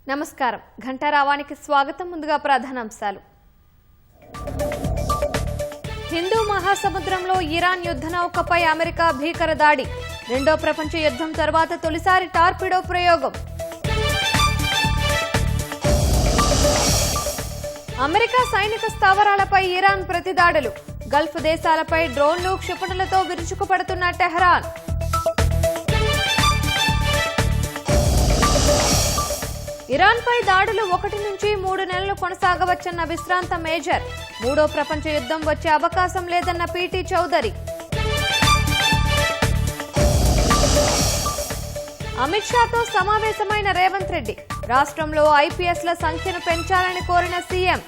నమస్కారం ఘంటారావానికి స్వాగతం ముందుగా ప్రధానాంశాలు హిందూ మహాసముద్రంలో ఇరాన్ యుద్ధ నౌకపై అమెరికా భీకర దాడి రెండో ప్రపంచ యుద్ధం తర్వాత తొలిసారి టార్పిడో ప్రయోగం అమెరికా సైనిక స్థావరాలపై ఇరాన్ ప్రతిదాడులు గల్ఫ్ దేశాలపై డ్రోన్లు క్షిపణులతో విరుచుకుపడుతున్న టెహరాన్ ఇరాన్పై దాడులు 1 నుంచి 3 నెలలు కొనసాగవచ్చన్న విశ్రాంత మేజర్ మూడో ప్రపంచ యుద్ధం వచ్చే అవకాశం లేదన్న పీటీ చౌదరి అమిత్ షాతో సమావేశమైన రేవంత్ రెడ్డి రాష్ట్రంలో ఐపీఎస్ల సంఖ్యను పెంచాలని కోరిన సీఎం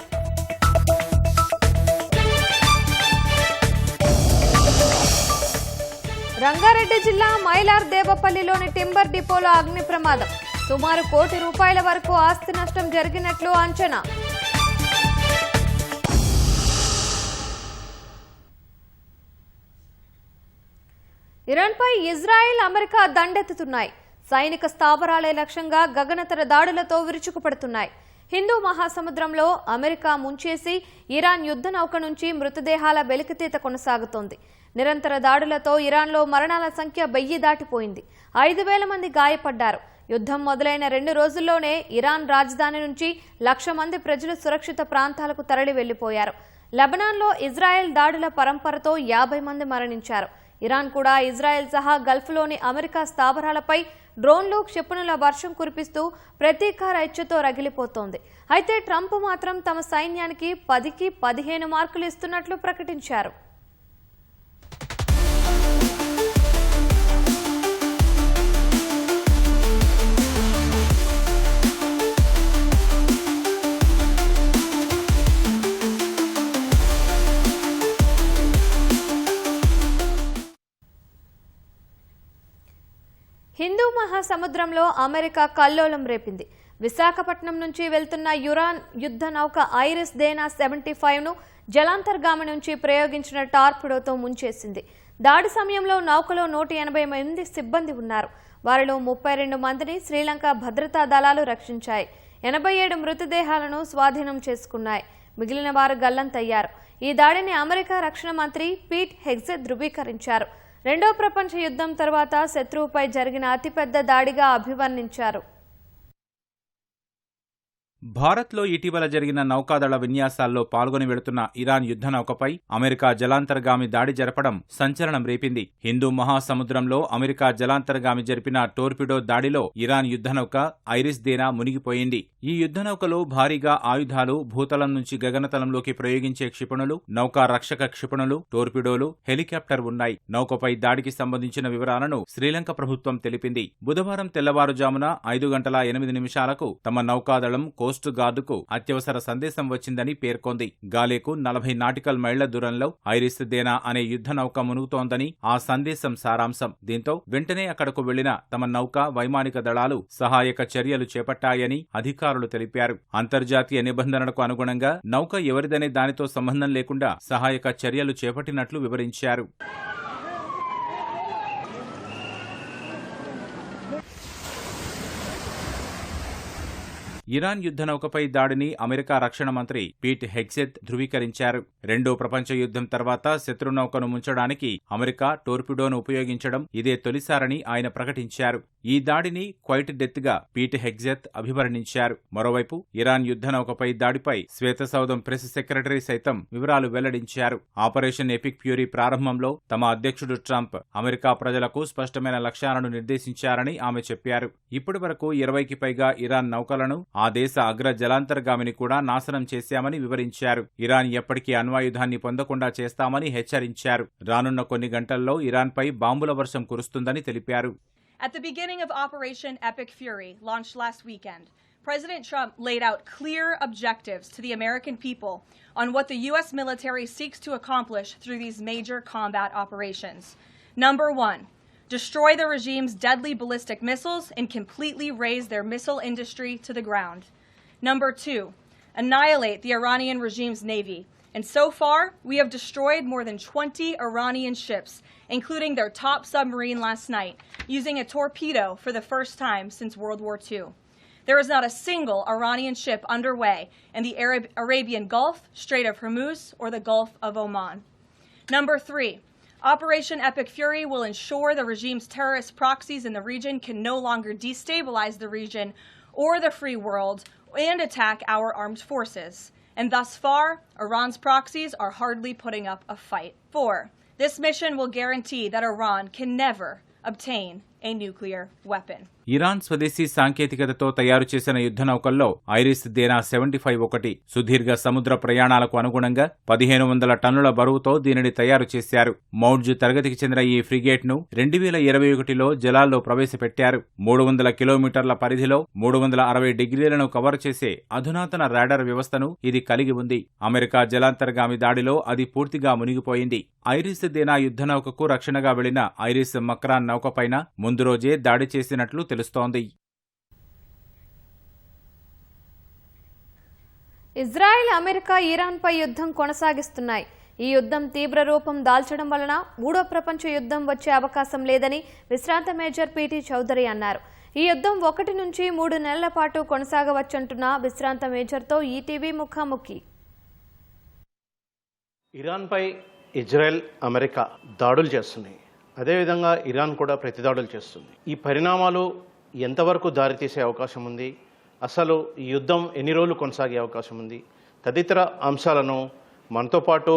రంగారెడ్డి జిల్లా మైలార్ దేవపల్లిలోని టింబర్ డిపోలో అగ్ని ప్రమాదం సుమారు ₹1 కోటి వరకు ఆస్తి నష్టం జరిగినట్లు అంచనా ఇరాన్పై ఇజ్రాయెల్ అమెరికా దండెత్తుతున్నాయి సైనిక స్థావరాలే లక్ష్యంగా గగనతర దాడులతో విరుచుకుపడుతున్నాయి హిందూ మహాసముద్రంలో అమెరికా ముంచేసి ఇరాన్ యుద్ధ నౌక నుంచి మృతదేహాల వెలికితీత కొనసాగుతోంది నిరంతర దాడులతో ఇరాన్లో మరణాల సంఖ్య 1000 దాటిపోయింది 5,000 మంది గాయపడ్డారు యుద్ధం మొదలైన 2 రోజుల్లోనే ఇరాన్ రాజధాని నుంచి 1,00,000 మంది ప్రజలు సురక్షిత ప్రాంతాలకు తరలి వెళ్లిపోయారు లెబనాన్లో ఇజ్రాయెల్ దాడుల పరంపరతో 50 మంది మరణించారు ఇరాన్ కూడా ఇజ్రాయెల్ సహా గల్ఫ్లోని అమెరికా స్థావరాలపై డ్రోన్లు క్షిపణుల వర్షం కురిపిస్తూ ప్రతీకార ఇచ్చతో రగిలిపోతోంది అయితే ట్రంప్ మాత్రం తమ సైన్యానికి 10కి 15 మార్కులు ఇస్తున్నట్లు ప్రకటించారు హిందూ మహాసముద్రంలో అమెరికా కల్లోలం రేపింది విశాఖపట్నం నుంచి వెళ్తున్న ఇరాన్ యుద్ధ నౌక ఐరిస్ దేనా 75ను జలాంతర్గామి నుంచి ప్రయోగించిన టార్పిడోతో ముంచేసింది దాడి సమయంలో నౌకలో 180 మంది సిబ్బంది ఉన్నారు వారిలో 32 మందిని శ్రీలంక భద్రతా దళాలు రక్షించాయి 87 మృతదేహాలను స్వాధీనం చేసుకున్నాయి మిగిలిన వారు గల్లంతయ్యారు ఈ దాడిని అమెరికా రక్షణ మంత్రి పీట్ హెగ్సెత్ ధృవీకరించారు రెండో ప్రపంచ యుద్ధం తర్వాత శత్రువుపై జరిగిన అతిపెద్ద దాడిగా అభివర్ణించారు భారత్లో ఇటీవల జరిగిన నౌకాదళ విన్యాసాల్లో పాల్గొని వెళుతున్న ఇరాన్ యుద్ధ నౌకపై అమెరికా జలాంతర్గామి దాడి జరపడం సంచలనం రేపింది హిందూ మహాసముద్రంలో అమెరికా జలాంతర్గామి జరిపిన టోర్పిడో దాడిలో ఇరాన్ యుద్ధ నౌక ఐరిస్ దేనా మునిగిపోయింది ఈ యుద్ధ నౌకలో భారీగా ఆయుధాలు భూతలం నుంచి గగనతలంలోకి ప్రయోగించే క్షిపణులు నౌకా రక్షక క్షిపణులు టోర్పిడోలు హెలికాప్టర్ ఉన్నాయి నౌకపై దాడికి సంబంధించిన వివరాలను శ్రీలంక ప్రభుత్వం తెలిపింది బుధవారం తెల్లవారుజామున 5:08 తమ నౌకాదళం కోస్ట్ గార్డుకు అత్యవసర సందేశం వచ్చిందని పేర్కొంది గాలేకు 40 నాటికల్ మైళ్ల దూరంలో ఐరిస్ దేనా అనే యుద్ధ నౌక మునుగుతోందని ఆ సందేశం సారాంశం దీంతో వెంటనే అక్కడకు వెళ్లిన తమ నౌక వైమానిక దళాలు సహాయక చర్యలు చేపట్టాయని అధికారులు తెలిపారు అంతర్జాతీయ నిబంధనలకు అనుగుణంగా నౌక ఎవరిదనే దానితో సంబంధం లేకుండా సహాయక చర్యలు చేపట్టినట్లు వివరించారు ఇరాన్ యుద్ధ నౌకపై దాడిని అమెరికా రక్షణ మంత్రి పీట్ హెగ్సెత్ ధృవీకరించారు రెండో ప్రపంచ యుద్ధం తర్వాత శత్రు నౌకను ముంచడానికి అమెరికా టోర్పిడోను ఉపయోగించడం ఇదే తొలిసారని ఆయన ప్రకటించారు ఈ దాడిని క్వైట్ డెత్ గా పీట్ హెగ్సెత్ అభివర్ణించారు మరోవైపు ఇరాన్ యుద్ధ నౌకపై దాడిపై శ్వేతసౌధం ప్రెస్ సెక్రటరీ సైతం వివరాలు వెల్లడించారు ఆపరేషన్ ఎపిక్ ఫ్యూరీ ప్రారంభంలో తమ అధ్యక్షుడు ట్రంప్ అమెరికా ప్రజలకు స్పష్టమైన లక్ష్యాలను నిర్దేశించారని ఆమె చెప్పారు ఇప్పటి వరకు 20కి పైగా ఇరాన్ నౌకలను ఆ దేశ అగ్ర జలాంతర్గామిని కూడా నాశనం చేశామని వివరించారు ఇరాన్ ఎప్పటికీ అణ్వాయుధాన్ని పొందకుండా చేస్తామని హెచ్చరించారు రానున్న కొన్ని గంటల్లో ఇరాన్పై బాంబుల వర్షం కురుస్తుందని తెలిపారు At the beginning of Operation Epic Fury, launched last weekend, President Trump laid out clear objectives to the American people on what the U.S. military seeks to accomplish through these major combat operations. Number 1, destroy the regime's deadly ballistic missiles and completely raze their missile industry to the ground. Number 2, annihilate the Iranian regime's navy. And so far, we have destroyed more than 20 Iranian ships, including their top submarine last night, using a torpedo for the first time since World War II. There is not a single Iranian ship underway in the Arabian Gulf, Strait of Hormuz, or the Gulf of Oman. Number 3, Operation Epic Fury will ensure the regime's terrorist proxies in the region can no longer destabilize the region or the free world and attack our armed forces. And thus far, Iran's proxies are hardly putting up a fight. 4, this mission will guarantee that Iran can never obtain a nuclear weapon. Iran స్వదేశీ సాంకేతికతతో తయారు చేసిన యుద్ధ నౌకల్లో iris Dena 75 ఒకటి. సుదీర్ఘ సముద్ర ప్రయాణాలకు అనుగుణంగా 1500 టన్నుల బరువుతో దీనిని తయారు చేశారు. మౌడ్జ్ తరగతికి చెందిన ఈ ఫ్రిగేట్ను 2021లో జలాల్లో ప్రవేశపెట్టారు. 300 కిలోమీటర్ల పరిధిలో 360 డిగ్రీలను కవర్ చేసే అధునాతన రాడార్ వ్యవస్థను ఇది కలిగి ఉంది. అమెరికా జలాంతర్గామి దాడిలో అది పూర్తిగా మునిగిపోయింది. ఐరిస్ దేనా యుద్ధ నౌకకు రక్షణగా వెళ్లిన ఐరిస్ మక్రాన్ నౌకపైన ముందు రోజే దాడి చేసినట్లు తెలుస్తోంది. ఇజ్రాయెల్, అమెరికా ఇరాన్పై యుద్ధం కొనసాగిస్తున్నాయి. ఈ యుద్ధం తీవ్ర రూపం దాల్చడం వలన మూడో ప్రపంచ యుద్ధం వచ్చే అవకాశం లేదని విశ్రాంత మేజర్ పీటీ చౌదరి అన్నారు. ఈ యుద్ధం 1 నుంచి 3 నెలల పాటు కొనసాగవచ్చంటున్న విశ్రాంత మేజర్తో ఈటీవీ ముఖాముఖి. ఇరాన్పై ఇజ్రాయెల్, అమెరికా దాడులు చేస్తున్నాయి. అదేవిధంగా ఇరాన్ కూడా ప్రతిదాడులు చేస్తుంది. ఈ పరిణామాలు ఎంతవరకు దారితీసే అవకాశం ఉంది, అసలు ఈ యుద్ధం ఎన్ని రోజులు కొనసాగే అవకాశం ఉంది, తదితర అంశాలను మనతో పాటు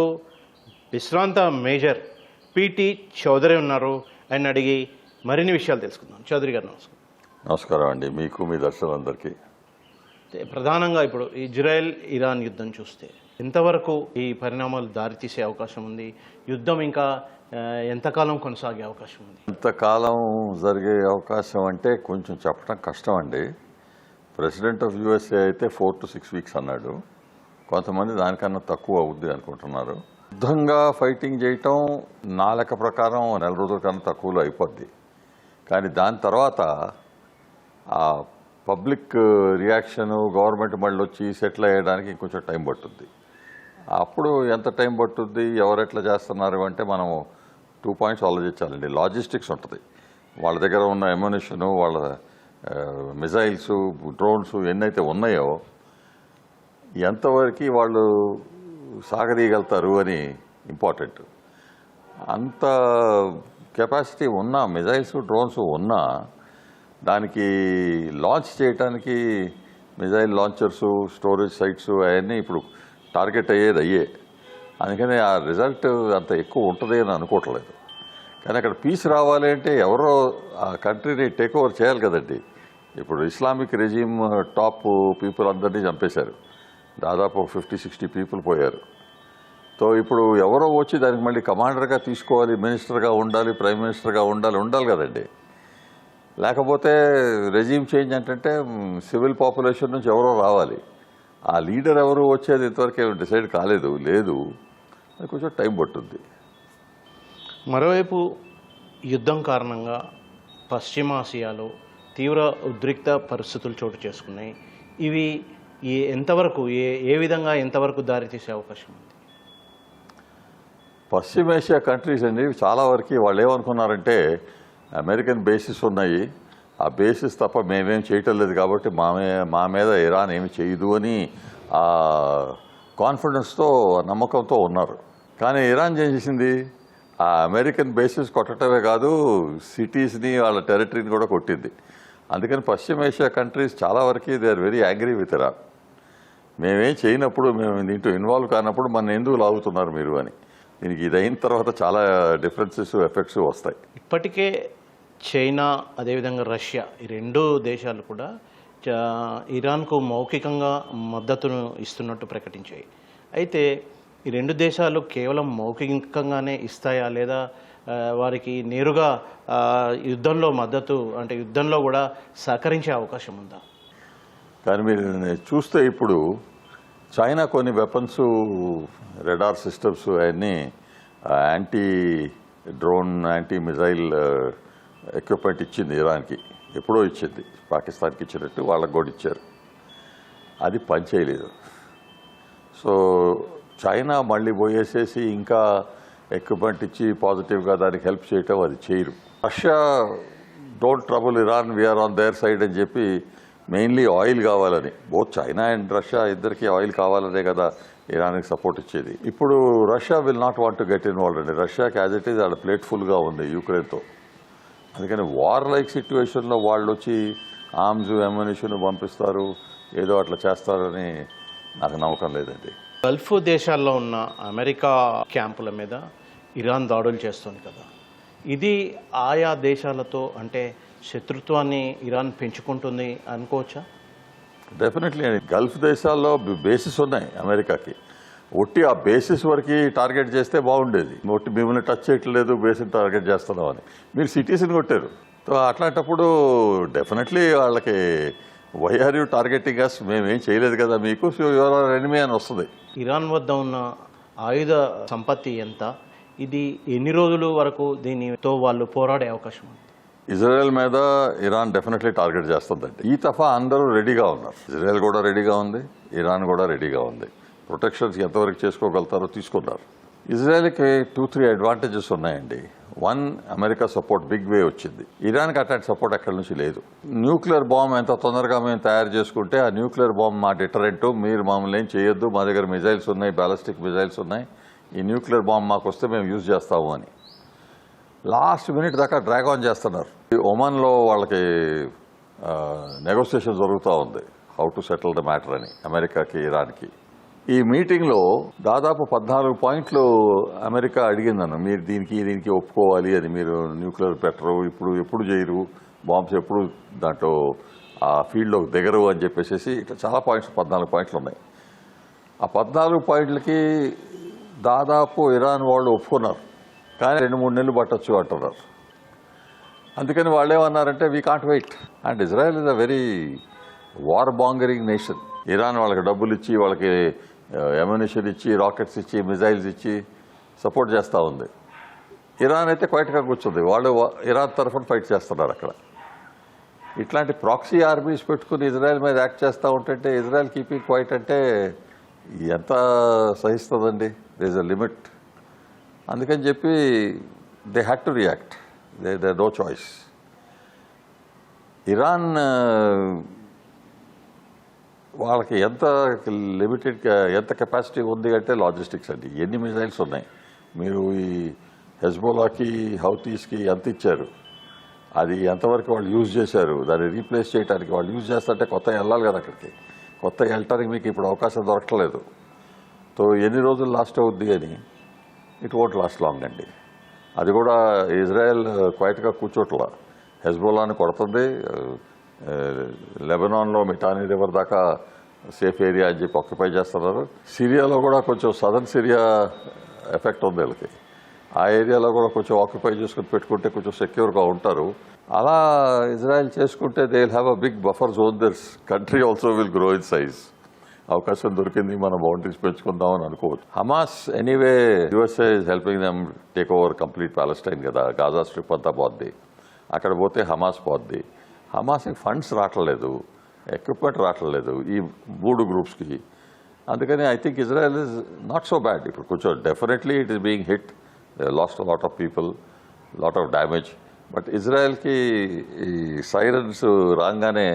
విశ్రాంత మేజర్ పీటీ చౌదరి ఉన్నారు. ఆయన అడిగి మరిన్ని విషయాలు తెలుసుకుందాం. చౌదరి గారు నమస్కారం. నమస్కారం అండి, మీకు మీ దర్శకులందరికీ. ప్రధానంగా ఇప్పుడు ఇజ్రాయెల్ ఇరాన్ యుద్ధం చూస్తే ఎంతవరకు ఈ పరిణామాలు దారితీసే అవకాశం ఉంది, యుద్ధం ఇంకా ఎంతకాలం కొనసాగే అవకాశం ఉంది? ఎంతకాలం జరిగే అవకాశం అంటే కొంచెం చెప్పడం కష్టం అండి. ప్రెసిడెంట్ ఆఫ్ యుఎస్ఏ అయితే 4 to 6 weeks అన్నాడు. కొంతమంది దానికన్నా తక్కువ అవుద్ది అనుకుంటున్నారు. యుద్ధంగా ఫైటింగ్ చేయటం నా లెక్క ప్రకారం 1 నెల రోజుల కన్నా తక్కువలో అయిపోద్ది. కానీ దాని తర్వాత ఆ పబ్లిక్ రియాక్షను, గవర్నమెంట్ మళ్ళీ వచ్చి సెటిల్ అయ్యడానికి ఇంకొంచెం టైం పట్టుద్ది. అప్పుడు ఎంత టైం పట్టుద్ది, ఎవరు ఎట్లా చేస్తున్నారు అంటే మనం 2 points ఆలోచించాలండి. లాజిస్టిక్స్ ఉంటుంది, వాళ్ళ దగ్గర ఉన్న ఎమ్యునిషను, వాళ్ళ మిజైల్స్, డ్రోన్స్ ఎన్నైతే ఉన్నాయో ఎంతవరకు వాళ్ళు సాగదీయగలుగుతారు అని ఇంపార్టెంట్. అంత కెపాసిటీ ఉన్నా, మిజైల్స్, డ్రోన్స్ ఉన్నా దానికి లాంచ్ చేయడానికి మిజైల్ లాంచర్సు, స్టోరేజ్ సైట్స్ అవన్నీ ఇప్పుడు టార్గెట్ అయ్యే. అందుకని ఆ రిజల్ట్ అంత ఎక్కువ ఉంటుంది అని అనుకోవట్లేదు. కానీ అక్కడ పీస్ రావాలి అంటే ఎవరో ఆ కంట్రీని టేక్ ఓవర్ చేయాలి కదండి. ఇప్పుడు ఇస్లామిక్ రెజీమ్ టాప్ పీపుల్ అందరినీ చంపేశారు. దాదాపు 50-60 పీపుల్ పోయారు. సో ఇప్పుడు ఎవరో వచ్చి దానికి మళ్ళీ కమాండర్గా తీసుకోవాలి, మినిస్టర్గా ఉండాలి, ప్రైమ్ మినిస్టర్గా ఉండాలి కదండి. లేకపోతే రెజీమ్ చేంజ్ అంటే సివిల్ పాపులేషన్ నుంచి ఎవరో రావాలి. ఆ లీడర్ ఎవరు వచ్చేది ఇంతవరకు ఏమి డిసైడ్ కాలేదు. అది కొంచెం టైం పట్టుద్ది. మరోవైపు యుద్ధం కారణంగా పశ్చిమాసియాలో తీవ్ర ఉద్రిక్త పరిస్థితులు చోటు చేసుకున్నాయి. ఇవి ఎంతవరకు ఏ విధంగా ఎంతవరకు దారితీసే అవకాశం ఉంది? పశ్చిమేషియా కంట్రీస్ అండి చాలా వరకు వాళ్ళు ఏమనుకున్నారంటే అమెరికన్ బేసిస్ ఉన్నాయి, ఆ బేసిస్ తప్ప మేమేం చేయటం లేదు కాబట్టి మా మీద ఇరాన్ ఏమి చేయదు అని ఆ కాన్ఫిడెన్స్తో, నమ్మకంతో ఉన్నారు. కానీ ఇరాన్ ఏం చేసింది, ఆ అమెరికన్ బేసిస్ కొట్టడమే కాదు, సిటీస్ని, వాళ్ళ టెరిటరీని కూడా కొట్టింది. అందుకని పశ్చిమేషియా కంట్రీస్ చాలా వరకు they are very angry with Iran. మేమేం చేయనప్పుడు, మేము దీంట్లో ఇన్వాల్వ్ కానప్పుడు మన ఎందుకు లాగుతున్నారు మీరు అని. దీనికి ఇదైన తర్వాత చాలా డిఫరెన్సెస్, ఎఫెక్ట్స్ వస్తాయి. ఇప్పటికే చైనా, అదేవిధంగా రష్యా, ఈ 2 దేశాలు కూడా ఇరాన్కు మౌఖికంగా మద్దతును ఇస్తున్నట్టు ప్రకటించాయి. అయితే ఈ 2 దేశాలు కేవలం మౌఖికంగానే ఇస్తాయా, లేదా వారికి నేరుగా యుద్ధంలో మద్దతు అంటే యుద్ధంలో కూడా సహకరించే అవకాశం ఉందా? కానీ మీరు చూస్తే ఇప్పుడు చైనా కొన్ని వెపన్స్, రెడార్ సిస్టమ్స్ అవన్నీ anti drone, anti missile equipment ఇచ్చింది ఇరాన్కి. ఎప్పుడో ఇచ్చింది, పాకిస్తాన్కి ఇచ్చినట్టు వాళ్ళకి కూడా ఇచ్చారు. అది పనిచేయలేదు. సో చైనా మళ్ళీ పోయేసేసి ఇంకా ఎక్విప్మెంట్ ఇచ్చి పాజిటివ్గా దానికి హెల్ప్ చేయటం అది చేయరు. Russia don't trouble Iran, we're on their side అని చెప్పి మెయిన్లీ ఆయిల్ కావాలని. బోత్ చైనా అండ్ రష్యా ఇద్దరికి ఆయిల్ కావాలనే కదా ఇరాన్కి సపోర్ట్ ఇచ్చేది. ఇప్పుడు Russia will not want to get involved అండి. రష్యాకి యాజ్ ఇట్ ఈజ్ ఆడ ప్లేట్ఫుల్గా ఉంది యూక్రెయిన్తో. అందుకని వార్ లైక్ సిచ్యువేషన్లో వాళ్ళు వచ్చి ఆర్మ్స్ అమ్యునిషన్ పంపిస్తారు, ఏదో అట్లా చేస్తారని నాకు నమ్మకం లేదండి. గల్ఫ్ దేశాల్లో ఉన్న అమెరికా క్యాంపుల మీద ఇరాన్ దాడులు చేస్తుంది కదా, ఇది ఆయా దేశాలతో అంటే శత్రుత్వాన్ని ఇరాన్ పెంచుకుంటుంది అనుకోవచ్చా? డెఫినెట్లీ అండి. గల్ఫ్ దేశాల్లో బేసిస్ ఉన్నాయి అమెరికాకి. ఒట్టి ఆ బేసిస్ వరకు టార్గెట్ చేస్తే బాగుండేది. ఒట్టి మిమ్మల్ని టచ్ చేయట్లేదు, బేసిస్ టార్గెట్ చేస్తున్నాం అని మీరు సిటీస్ని కొట్టారు. సో అట్లాంటప్పుడు డెఫినెట్లీ వాళ్ళకి వై ఆర్ యూ టార్గెటింగ్ అస్, మేమేం చేయలేదు కదా మీకు, సో యువర్ ఆర్ ఎనిమీ అని వస్తుంది. ఇరాన్ వద్ద ఉన్న ఆయుధ సంపత్తి ఎంత, ఇది ఎన్ని రోజుల వరకు దీనితో వాళ్ళు పోరాడే అవకాశం ఉంది? ఇజ్రాయెల్ మీద ఇరాన్ డెఫినెట్లీ టార్గెట్ చేస్తుందండి. ఈ తఫా అందరూ రెడీగా ఉన్నారు. ఇజ్రాయెల్ కూడా రెడీగా ఉంది, ఇరాన్ కూడా రెడీగా ఉంది. ప్రొటెక్షన్స్ ఎంతవరకు చేసుకోగలుగుతారో తీసుకున్నారు. ఇజ్రాయెల్కి 2-3 అడ్వాంటేజెస్ ఉన్నాయండి. One, America support big way వచ్చింది. ఇరాన్కి అట్లాంటి సపోర్ట్ ఎక్కడి నుంచి లేదు. న్యూక్లియర్ బాంబ్ ఎంత తొందరగా మేము తయారు చేసుకుంటే ఆ న్యూక్లియర్ బాంబ్ మా డిటరెంట్, మీరు మమ్మల్ని ఏం చేయొద్దు, మా దగ్గర మిజైల్స్ ఉన్నాయి, బ్యాలిస్టిక్ మిజైల్స్ ఉన్నాయి, ఈ న్యూక్లియర్ బాంబ్ మాకు వస్తే మేము యూజ్ చేస్తాము అని లాస్ట్ మినిట్ దాకా డ్రాగ్ ఆన్ చేస్తున్నారు. ఒమన్లో వాళ్ళకి నెగోసియేషన్ జరుగుతూ ఉంది, how to settle the matter అని అమెరికాకి ఇరాన్కి. ఈ మీటింగ్లో దాదాపు 14 పాయింట్లు అమెరికా అడిగిందన్న, మీరు దీనికి ఒప్పుకోవాలి అని, మీరు న్యూక్లియర్ పెట్టరు, ఎప్పుడు చేయరు, బాంబ్స్ ఎప్పుడు దాంట్లో ఆ ఫీల్డ్లో దిగరు అని చెప్పేసి ఇట్లా చాలా పాయింట్స్, 14 పాయింట్లు ఉన్నాయి. ఆ 14 పాయింట్లకి దాదాపు ఇరాన్ వాళ్ళు ఒప్పుకున్నారు, కానీ 2-3 నెలలు పట్టొచ్చు అంటున్నారు. అందుకని వాళ్ళు ఏమన్నారంటే we can't wait. And Israel is a very war mongering nation. Iran వాళ్ళకి డబ్బులు ఇచ్చి, వాళ్ళకి అమ్యునిషన్ ఇచ్చి, రాకెట్స్ ఇచ్చి, మిజైల్స్ ఇచ్చి సపోర్ట్ చేస్తూ ఉంది. ఇరాన్ అయితే క్వైట్గా కూర్చుంది, వాళ్ళు ఇరాన్ తరఫున ఫైట్ చేస్తున్నారు అక్కడ. ఇట్లాంటి ప్రాక్సీ ఆర్మీస్ పెట్టుకుని ఇజ్రాయెల్ మీద యాక్ట్ చేస్తూ ఉంటుంటే ఇజ్రాయెల్ కీపింగ్ క్వైట్ అంటే ఎంత సహిస్తుందండి? There is a limit. అందుకని చెప్పి they had to react, they no choice. Iran వాళ్ళకి ఎంత లిమిటెడ్, ఎంత కెపాసిటీ ఉంది అంటే లాజిస్టిక్స్ అండి. ఎన్ని మిజైల్స్ ఉన్నాయి, మీరు ఈ హెజ్బోలాకి, హౌతీస్కి ఎంత ఇచ్చారు, అది ఎంతవరకు వాళ్ళు యూజ్ చేశారు, దాన్ని రీప్లేస్ చేయడానికి వాళ్ళు యూజ్ చేస్తుంటే కొత్త వెళ్ళాలి కదా అక్కడికి. కొత్త వెళ్ళటానికి మీకు ఇప్పుడు అవకాశం దొరకట్లేదు. సో ఎన్ని రోజులు లాస్ట్ అవుద్ది అని, ఇట్ వోంట్ లాస్ట్ లాంగ్ అండి. అది కూడా ఇజ్రాయెల్ క్వైట్గా కూర్చోట్ల, హెజ్బోలాని కొడుతుంది. లెబనాన్లో మిటానీ రివర్ దాకా సేఫ్ ఏరియా అని చెప్పి ఆక్యుపై చేస్తున్నారు. సిరియాలో కూడా కొంచెం సదర్న్ సిరియా ఎఫెక్ట్ ఉంది వీళ్ళకి. ఆ ఏరియాలో కూడా కొంచెం ఆక్యుపై చేసుకుని పెట్టుకుంటే కొంచెం సెక్యూర్గా ఉంటారు. అలా ఇజ్రాయెల్ చేసుకుంటే they will have a big buffer zone. Their country also will grow in size. అవకాశం దొరికింది, మనం బౌండరీస్ పెంచుకుందామని అనుకోవచ్చు. Hamas anyway USA is helping them take over complete Palestine కదా, గాజా స్ట్రిప్ అంతా పోద్ది. అక్కడ పోతే హమాస్ పోద్ది. హమాస్కి ఫండ్స్ రావట్లేదు, ఎక్విప్మెంట్ రావట్లేదు ఈ 3 గ్రూప్స్కి. అందుకని I think Israel is not so bad. ఇప్పుడు కొంచెం definitely it is being hit, lost lot of people, lot of damage. But ఇజ్రాయెల్కి ఈ సైరన్స్ రాగానే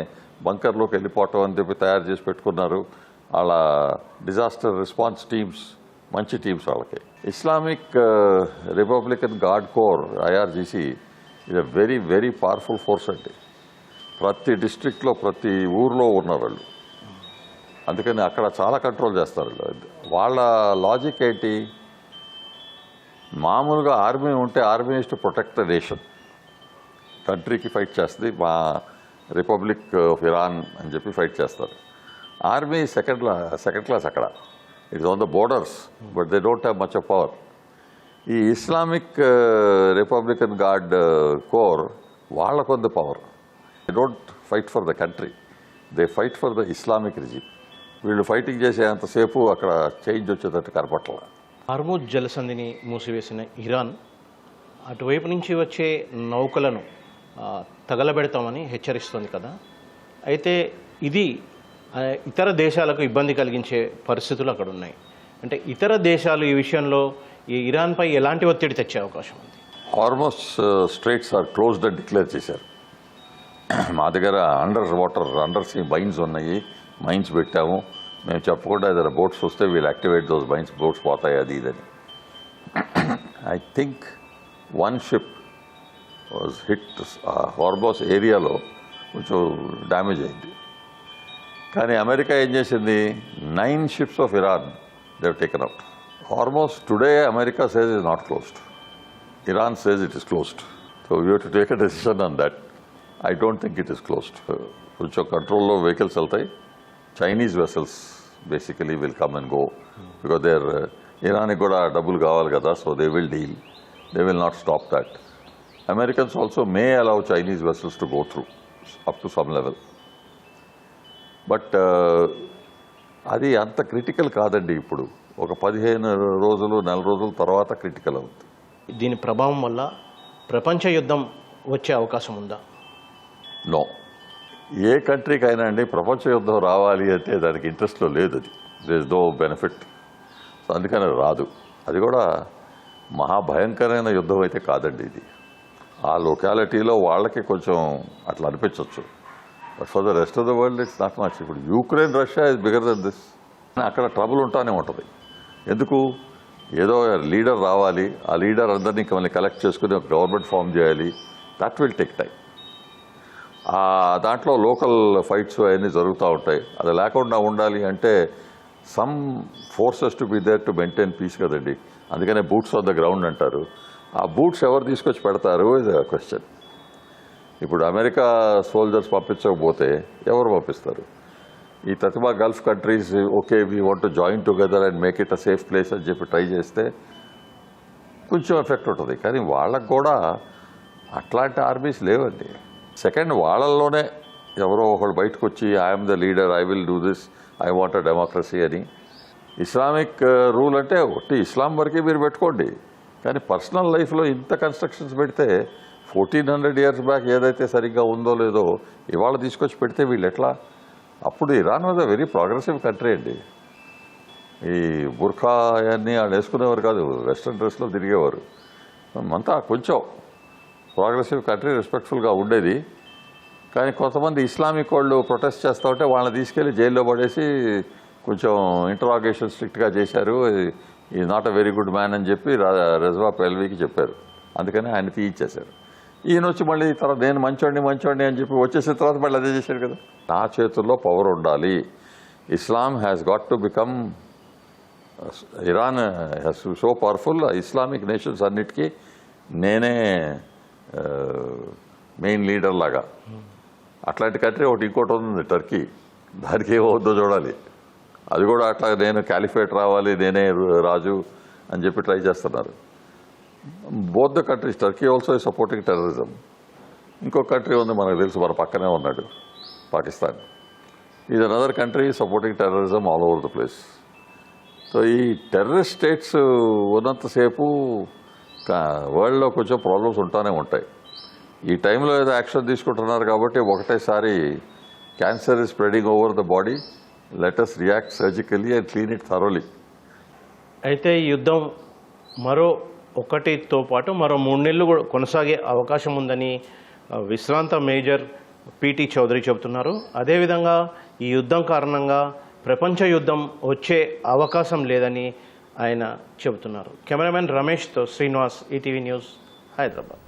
బంకర్లోకి వెళ్ళిపోవటం అని చెప్పి తయారు చేసి పెట్టుకున్నారు. వాళ్ళ డిజాస్టర్ రెస్పాన్స్ టీమ్స్ మంచి టీమ్స్ వాళ్ళకి. Islamic Republican Guard corps IRGC ఇది వెరీ వెరీ పవర్ఫుల్ ఫోర్స్ అండి. ప్రతి డిస్ట్రిక్ట్లో, ప్రతి ఊర్లో ఉన్నారు వాళ్ళు. అందుకని అక్కడ చాలా కంట్రోల్ చేస్తారు. వాళ్ళ లాజిక్ ఏంటి, మామూలుగా ఆర్మీ ఉంటే army is to protect the nation, కంట్రీకి ఫైట్ చేస్తుంది, మా రిపబ్లిక్ ఆఫ్ ఇరాన్ అని చెప్పి ఫైట్ చేస్తారు. ఆర్మీ సెకండ్ క్లాస్ అక్కడ. It's on the borders, but they don't have much of power. ఈ ఇస్లామిక్ రిపబ్లికన్ గార్డ్ కోర్ వాళ్ళకుంది power. They don't fight for the country, they fight for the Islamic regime. వీళ్ళు fighting చేసేంతసేపు అక్కడ change వచ్చేటట్టు కనపట్ల. Hormuz జలసంధిని మూసివేసిన Iran అటువైపు నుంచి వచ్చే నౌకలను తగలబెడతామని హెచ్చరిస్తుంది కదా. అయితే ఇది ఇతర దేశాలకు ఇబ్బంది కలిగించే పరిస్థితులు అక్కడ ఉన్నాయి. అంటే ఇతర దేశాలు ఈ విషయంలో ఈ ఇరాన్పై ఎలాంటి ఒత్తిడి తెచ్చే అవకాశం ఉంది? హార్ముజ్ స్ట్రైట్స్ ఆర్ క్లోజ్డ్ అని డిక్లేర్ చేశారు. మా దగ్గర అండర్ సీ మైన్స్ ఉన్నాయి, మైన్స్ పెట్టాము, మేము చెప్పకుండా ఏదైనా బోట్స్ వస్తే వీళ్ళు యాక్టివేట్ దోస్ మైన్స్, బోట్స్ పోతాయి అది ఇదని. I think one ship was hit harbours ఏరియాలో కొంచెం డ్యామేజ్ అయింది. కానీ అమెరికా ఏం చేసింది, 9 ships of Iran they have taken out. Almost today America says it is not closed. Iran says it is closed. So we have to take a decision on that. I don't think it is closed. కొంచెం కంట్రోల్లో vehicles వెళ్తాయి. Chinese vessels basically will come and go because they're ఇరాన్కి కూడా డబ్బులు కావాలి కదా, so they will deal. They will not stop that. Americans also may allow Chinese vessels to go through up to some level. But అది అంత critical కాదండి. ఇప్పుడు ఒక 15 రోజులు, నెల రోజుల తర్వాత క్రిటికల్ అవుతుంది. దీని ప్రభావం వల్ల ప్రపంచ యుద్ధం వచ్చే అవకాశం ఉందా? నో. ఏ కంట్రీకైనా అండి ప్రపంచ యుద్ధం రావాలి అంటే దానికి ఇంట్రెస్ట్లో లేదు. అది there is no benefit. So అందుకని రాదు. అది కూడా మహాభయంకరమైన యుద్ధం అయితే కాదండి ఇది. ఆ లొకాలిటీలో వాళ్ళకి కొంచెం అట్లా అనిపించవచ్చు. But for the rest of the world it's not much. ఇప్పుడు Ukraine, Russia is bigger than this. అక్కడ ట్రబుల్ ఉంటానే ఉంటుంది. ఎందుకు, ఏదో లీడర్ రావాలి, ఆ లీడర్ అందరినీ మళ్ళీ కలెక్ట్ చేసుకుని ఒక గవర్నమెంట్ ఫామ్ చేయాలి. That will take time. దాంట్లో లోకల్ ఫైట్స్ అవన్నీ జరుగుతూ ఉంటాయి. అది లేకుండా ఉండాలి అంటే some forces to be there to maintain peace కదండి. అందుకనే బూట్స్ ఆన్ ద గ్రౌండ్ అంటారు. ఆ బూట్స్ ఎవరు తీసుకొచ్చి పెడతారు ఇస్ అ క్వశ్చన్. ఇప్పుడు అమెరికా సోల్జర్స్ పంపించకపోతే ఎవరు పంపిస్తారు? ఈ తతిమా Gulf countries okay we want to join together and make it a safe place అని చెప్పి ట్రై చేస్తే కొంచెం ఎఫెక్ట్ ఉంటుంది. కానీ వాళ్ళకు కూడా అట్లాంటి ఆర్మీస్ లేవండి. సెకండ్, వాళ్ళల్లోనే ఎవరో ఒకళ్ళు బయటకు వచ్చి I'm the leader, I will do this, I want a democracy అని. ఇస్లామిక్ రూల్ అంటే ఒట్టి ఇస్లాం వరకే మీరు పెట్టుకోండి. కానీ పర్సనల్ లైఫ్లో ఇంత కన్స్ట్రక్షన్స్ పెడితే 1400 years బ్యాక్ ఏదైతే సరిగ్గా ఉందో లేదో ఇవాళ తీసుకొచ్చి పెడితే వీళ్ళు ఎట్లా? అప్పుడు Iran was a very progressive country అండి. ఈ బుర్ఖా అన్నీ వాళ్ళు వేసుకునేవారు కాదు, వెస్ట్రన్ డ్రెస్లో తిరిగేవారు. అంతా కొంచెం ప్రోగ్రెసివ్ కంట్రీ, రెస్పెక్ట్ఫుల్గా ఉండేది. కానీ కొంతమంది ఇస్లామిక్ వాళ్ళు ప్రొటెస్ట్ చేస్తూ ఉంటే వాళ్ళని తీసుకెళ్ళి జైల్లో పడేసి కొంచెం ఇంటరాగేషన్ స్ట్రిక్ట్గా చేశారు. ఈ not a very good man అని చెప్పి రెజ్వా పెహ్లవీకి చెప్పారు. అందుకని ఆయన తీయించేశారు. ఈయన వచ్చి మళ్ళీ తర్వాత నేను మంచోడిని అని చెప్పి వచ్చేసిన తర్వాత మళ్ళీ అదే చేశాడు కదా. నా చేతుల్లో పవర్ ఉండాలి. Islam has got to become, Iran has to so powerful. Islamic nations అన్నిటికీ నేనే మెయిన్ లీడర్ లాగా. అట్లాంటి కంట్రీ ఒకటి ఇంకోటి ఉంది టర్కీ. దానికి ఏమవుద్దో చూడాలి. అది కూడా అట్లా నేను క్యాలిఫేట్ రావాలి, నేనే రాజు అని చెప్పి ట్రై చేస్తున్నారు. Both the countries, Turkey also ఈ సపోర్టింగ్ టెర్రరిజం. ఇంకొక కంట్రీ ఉంది మనకు తెలుసు, మన పక్కనే ఉన్నాడు, Pakistan. Is another country supporting terrorism all over the place. So ఈ టెర్రరిస్ట్ స్టేట్స్ ఉన్నంతసేపు వరల్డ్లో కొంచెం ప్రాబ్లమ్స్ ఉంటానే ఉంటాయి. ఈ టైంలో ఏదో యాక్షన్ తీసుకుంటున్నారు కాబట్టి ఒకటేసారి cancer is spreading over the body, let us react surgically and clean it thoroughly. అయితే ఈ యుద్ధం మరో 1తో పాటు మరో 3 నెలలు కూడా కొనసాగే అవకాశం ఉందని విశ్రాంత మేజర్ పిటి చౌదరి చెబుతున్నారు. అదేవిధంగా ఈ యుద్ధం కారణంగా ప్రపంచ యుద్ధం వచ్చే అవకాశం లేదని ఆయన చెబుతున్నారు. కెమెరామెన్ రమేష్తో శ్రీనివాస్, ఈటీవీ న్యూస్, హైదరాబాద్.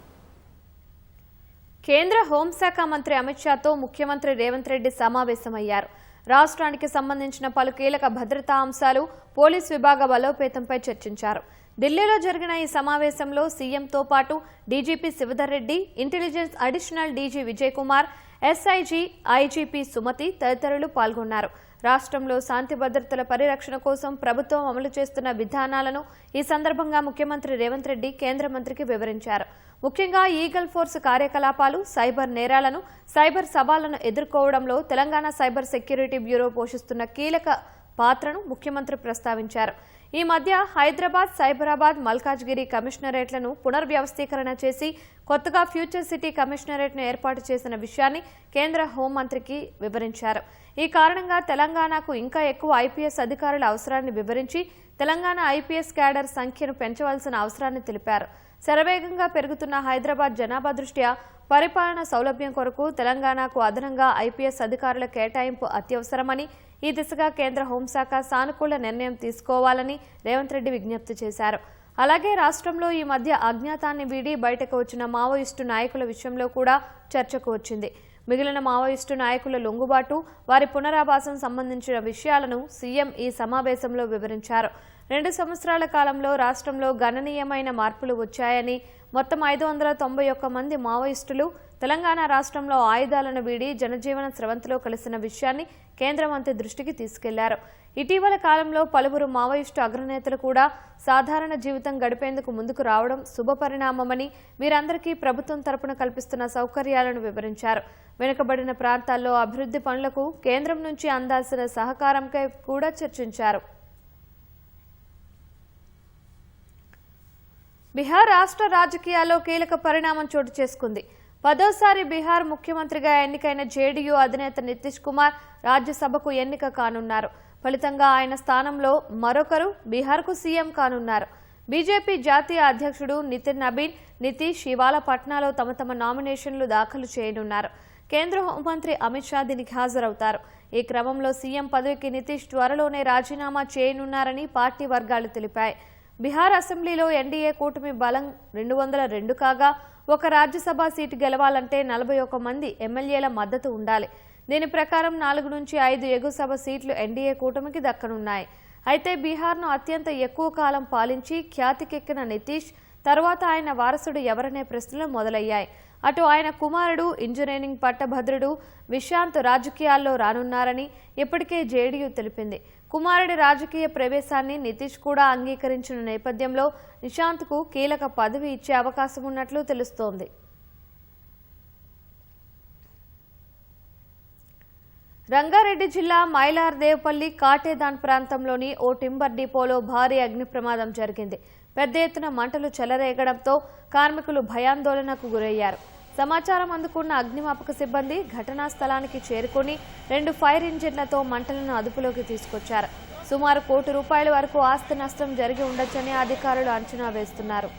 కేంద్ర హోంశాఖ మంత్రి అమిత్ షాతో ముఖ్యమంత్రి రేవంత్ రెడ్డి సమావేశమయ్యారు. రాష్ట్రానికి సంబంధించిన పలు కీలక భద్రతా అంశాలు, పోలీస్ విభాగ బలోపేతంపై చర్చించారు. ఢిల్లీలో జరిగిన ఈ సమావేశంలో సీఎంతో పాటు DGP Shivadhar Reddy, intelligence additional DG Vijay Kumar, SIG, IGP Sumathi తదితరులు పాల్గొన్నారు. రాష్ట్రంలో శాంతి భద్రతల పరిరక్షణ కోసం ప్రభుత్వం అమలు చేస్తున్న విధానాలను ఈ సందర్భంగా ముఖ్యమంత్రి రేవంత్ రెడ్డి కేంద్ర మంత్రికి వివరించారు. ముఖ్యంగా ఈగల్ ఫోర్స్ కార్యకలాపాలు, సైబర్ నేరాలను, సైబర్ సవాళ్లను ఎదుర్కోవడంలో తెలంగాణ సైబర్ సెక్యూరిటీ బ్యూరో పోషిస్తున్న కీలక పాత్రను ముఖ్యమంత్రి ప్రస్తావించారు. ఈ మధ్య హైదరాబాద్, సైబరాబాద్, మల్కాజ్గిరి కమిషనరేట్లను పునర్వ్యవస్థీకరణ చేసి కొత్తగా ఫ్యూచర్ సిటీ కమిషనరేట్ను ఏర్పాటు చేసిన విషయాన్ని కేంద్ర హోంమంత్రికి వివరించారు. ఈ కారణంగా తెలంగాణకు ఇంకా ఎక్కువ ఐపీఎస్ అధికారుల అవసరాన్ని వివరించి తెలంగాణ ఐపీఎస్ క్యాడర్ సంఖ్యను పెంచవలసిన అవసరాన్ని తెలిపారు. శరవేగంగా పెరుగుతున్న హైదరాబాద్ జనాభా దృష్ట్యా పరిపాలన సౌలభ్యం కొరకు తెలంగాణకు అదనంగా ఐపీఎస్ అధికారుల కేటాయింపు అత్యవసరమని, ఈ దిశగా కేంద్ర హోంశాఖ సానుకూల నిర్ణయం తీసుకోవాలని రేవంత్ రెడ్డి విజ్ఞప్తి చేశారు. అలాగే రాష్ట్రంలో ఈ మధ్య అజ్ఞాతాన్ని వీడి బయటకు వచ్చిన మావోయిస్టు నాయకుల విషయంలో కూడా చర్చకు వచ్చింది. మిగిలిన మావోయిస్టు నాయకుల లొంగుబాటు, వారి పునరావాసం సంబంధించిన విషయాలను సీఎం ఈ సమావేశంలో వివరించారు. 2 సంవత్సరాల కాలంలో రాష్ట్రంలో గణనీయమైన మార్పులు వచ్చాయని, మొత్తం 591 మంది మావోయిస్టులు తెలంగాణ రాష్ట్రంలో ఆయుధాలను వీడి జనజీవన స్రవంతిలో కలిసిన విషయాన్ని కేంద్ర మంత్రి దృష్టికి తీసుకెళ్లారు. ఇటీవల కాలంలో పలువురు మావోయిస్టు అగ్రనేతలు కూడా సాధారణ జీవితం గడిపేందుకు ముందుకు రావడం శుభపరిణామమని, వీరందరికీ ప్రభుత్వం తరపున కల్పిస్తున్న సౌకర్యాలను వివరించారు. వెనుకబడిన ప్రాంతాల్లో అభివృద్ధి పనులకు కేంద్రం నుంచి అందాల్సిన సహకారంపై కూడా చర్చించారు. బీహార్ రాష్ట్ర రాజకీయాల్లో కీలక పరిణామం చోటు చేసుకుంది. 10వ బీహార్ ముఖ్యమంత్రిగా ఎన్నికైన జేడీయూ అధినేత నితీష్ కుమార్ రాజ్యసభకు ఎన్నిక కానున్నారు. ఫలితంగా ఆయన స్థానంలో మరొకరు బీహార్కు సీఎం కానున్నారు. బీజేపీ జాతీయ అధ్యక్షుడు నితిన్ నబీన్, నితీష్ ఇవాళ పట్నాలో తమ నామినేషన్లు దాఖలు చేయనున్నారు. కేంద్ర హోంమంత్రి అమిత్ షా దీనికి హాజరవుతారు. ఈ క్రమంలో సీఎం పదవికి నితీష్ త్వరలోనే రాజీనామా చేయనున్నారని పార్టీ వర్గాలు తెలిపాయి. బీహార్ అసెంబ్లీలో ఎన్డీఏ కూటమి బలం 202 కాగా, ఒక రాజ్యసభ సీటు గెలవాలంటే 41 మంది ఎమ్మెల్యేల మద్దతు ఉండాలి. దీని ప్రకారం 4 నుంచి 5 ఎగువ సభ సీట్లు ఎన్డీఏ కూటమికి దక్కనున్నాయి. అయితే బీహార్ను అత్యంత ఎక్కువ కాలం పాలించి ఖ్యాతికెక్కిన నితీష్ తర్వాత ఆయన వారసుడు ఎవరనే ప్రశ్నలు మొదలయ్యాయి. అటు ఆయన కుమారుడు ఇంజనీరింగ్ పట్టభద్రుడు విశాంత్ రాజకీయాల్లో రానున్నారని ఇప్పటికే జేడీయూ తెలిపింది. కుమారుడి రాజకీయ ప్రవేశాన్ని నితీష్ కూడా అంగీకరించిన నేపథ్యంలో నిశాంత్కు కీలక పదవి ఇచ్చే అవకాశం ఉన్నట్లు తెలుస్తోంది. రంగారెడ్డి జిల్లా మైలార్దేవపల్లి కాటేదాన్ ప్రాంతంలోని ఓ టింబర్ డిపోలో భారీ అగ్ని ప్రమాదం జరిగింది. పెద్ద ఎత్తున మంటలు చెలరేగడంతో కార్మికులు భయాందోళనకు గురయ్యారు. సమాచారం అందుకున్న అగ్నిమాపక సిబ్బంది ఘటనా స్థలానికి చేరుకుని 2 ఫైర్ ఇంజిన్లతో మంటలను అదుపులోకి తీసుకొచ్చారు. సుమారు ₹1 కోటి వరకు ఆస్తి నష్టం జరిగి ఉండొచ్చని అధికారులు అంచనా వేస్తున్నారు.